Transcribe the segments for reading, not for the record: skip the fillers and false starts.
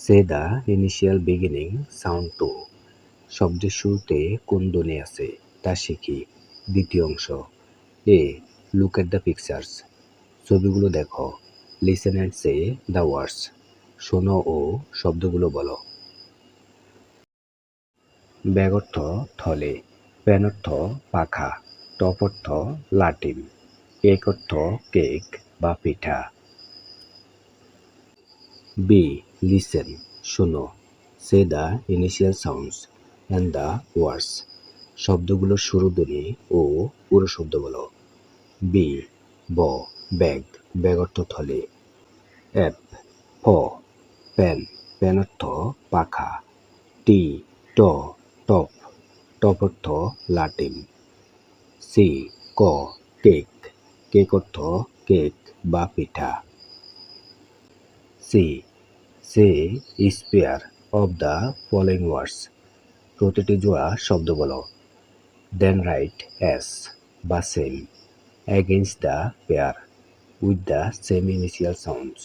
Say the initial beginning sound too. শব্দের শুরুতে কোন ধ্বনি আছে তা শিখি। দ্বিতীয় অংশ। A look at the pictures. ছবিগুলো দেখো। Listen and say the words. শোনো ও শব্দগুলো বলো। ব্যাগ অর্থ থলে, প্যান অর্থ পাখা, টপ অর্থ লাটিম, কেক অর্থ কেক বা পিঠা। বি লিসেন, শোনো। Say the initial sounds and the words. শব্দগুলোর শুরু ধ্বনি ও পুরো শব্দ বলো। বি ব ব্যাগ, ব্যাগ অর্থ থলে। এফ প প্যান, প্যান অর্থ পাখা। টি ট টপ, টপ অর্থ লাটিম। সি ক কেক, কেক অর্থ কেক বা পিঠা। C say is pair of the following words. প্রতিটি জোড়া শব্দ বলো। দেন রাইট অ্যাস বা same, against the pair, with the same initial sounds.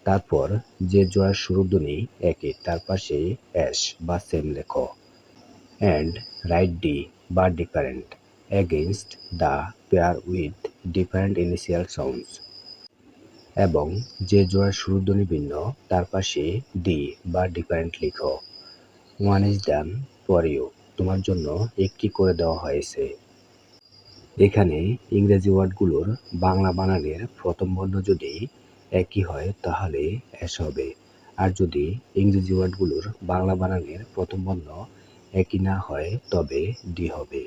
তারপর যে জোড়ার শুরু ধ্বনি একই তার পাশে অ্যাশ বা সেম লেখো। অ্যান্ড রাইট ডি বা different, against the pair with different initial sounds. এবং যে জোড়ার শুরু ধ্বনি ভিন্ন তার পাশে ডি বা ডিফারেন্ট লিখো। One is done for you, তোমার জন্য একটি করে দেওয়া হয়েছে। এখানে ইংরেজি ওয়ার্ডগুলোর বাংলা বানানের প্রথম বর্ণ যদি একই হয় তাহলে অ্যাশ হবে, আর যদি ইংরেজি ওয়ার্ডগুলোর বাংলা বানানের প্রথম বর্ণ একই না হয় তবে ডি হবে।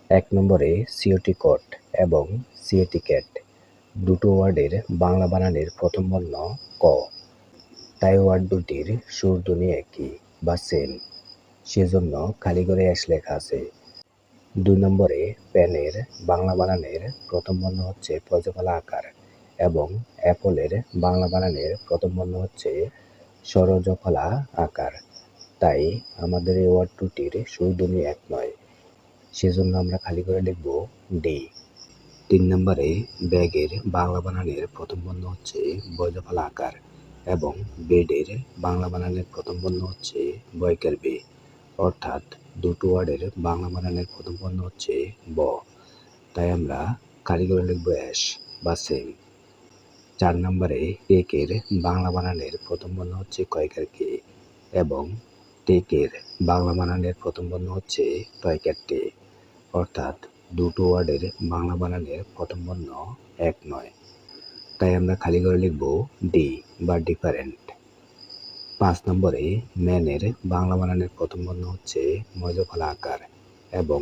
1 নম্বরে সিওটি কট এবং সিএটি ক্যাট দুটো ওয়ার্ডের বাংলা বানানের প্রথম বর্ণ ক, তাই ওয়ার্ড দুটির শুরু ধ্বনি একই বা সেম, সেজন্য খালি ঘরে অ্যাশ লেখা আছে। 2 নম্বরে প্যানের বাংলা বানানের প্রথম বর্ণ হচ্ছে পজফলা আকার এবং অ্যাপলের বাংলা বানানের প্রথম বর্ণ হচ্ছে সরজফলা আকার, তাই আমাদের এই ওয়ার্ড দুটির শুরু ধ্বনি এক নয়, সেজন্য আমরা খালি করে লিখব ডি। 3 নম্বরে ব্যাগের বাংলা বানানের প্রথম বর্ণ হচ্ছে বজ্রফলা আকার এবং বেডের বাংলা বানানের প্রথম বর্ণ হচ্ছে বয়কের বে, অর্থাৎ দুটো ওয়ার্ডের বাংলা বানানের প্রথম বর্ণ হচ্ছে ব, তাই আমরা খালি করে লিখব অ্যাশ বা সেম। 4 নম্বরে কেকের বাংলা বানানের প্রথম বর্ণ হচ্ছে কয়কার কে এবং টেকের বাংলা বানানের প্রথম বর্ণ হচ্ছে টয়কার টে, অর্থাৎ দুটো ওয়ার্ডের বাংলা বানানের প্রথম বর্ণ এক নয়, তাই আমরা খালি করে লিখব ডি বা ডিফারেন্ট। 5 নম্বরে ম্যানের বাংলা বানানের প্রথম বর্ণ হচ্ছে মজফলা আকার এবং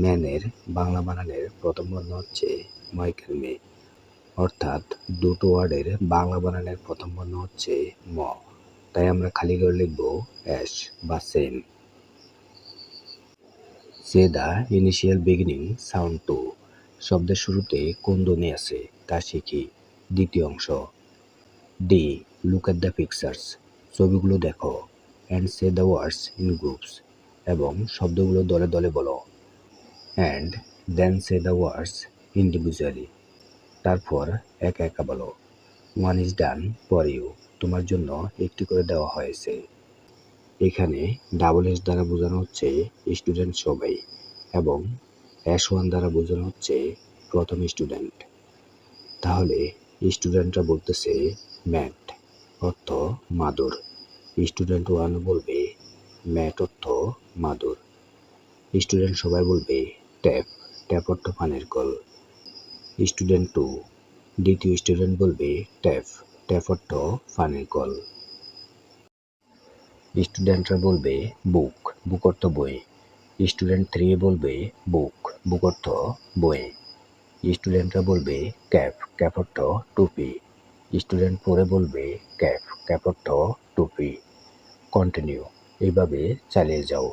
ম্যানের বাংলা বানানের প্রথম বর্ণ হচ্ছে ময়কের মে, অর্থাৎ দুটো ওয়ার্ডের বাংলা বানানের প্রথম বর্ণ হচ্ছে ম, তাই আমরা খালি করে লিখব অ্যাশ বা same. Say the initial beginning sound too. শব্দের শুরুতে কোন ধ্বনি আছে তা শিখি। দ্বিতীয় অংশ। D look at the pictures. ছবিগুলো দেখো। And say the words in groups, এবং শব্দগুলো দলে দলে বলো। And then say the words individually. তারপর একা একা বলো। One is done for you, তোমার জন্য একটি করে দেওয়া হয়েছে। এখানে ডাবল এস দ্বারা বোঝানো হচ্ছে স্টুডেন্ট সবাই এবং S1 দ্বারা বোঝানো হচ্ছে প্রথম স্টুডেন্ট। তাহলে স্টুডেন্টরা বলতেছে ম্যাট অর্থ মাদুর, স্টুডেন্ট 1 বলবে ম্যাট অর্থ মাদুর, স্টুডেন্ট সবাই বলবে ট্যাপ, ট্যাপ অর্থ পানির কল। স্টুডেন্ট 2 দ্বিতীয় স্টুডেন্ট বলবে ট্যাপ, ট্যাপ অর্থ পানির কল। স্টুডেন্টরা বলবে বুক, বুক অর্থ বই। স্টুডেন্ট 3 বলবে বুক, বুক অর্থ বই। স্টুডেন্টরা বলবে ক্যাপ, ক্যাপ অর্থ টুপি। স্টুডেন্ট 4 বলবে ক্যাপ, ক্যাপ অর্থ টুপি। কন্টিনিউ, এইভাবে চালিয়ে যাও।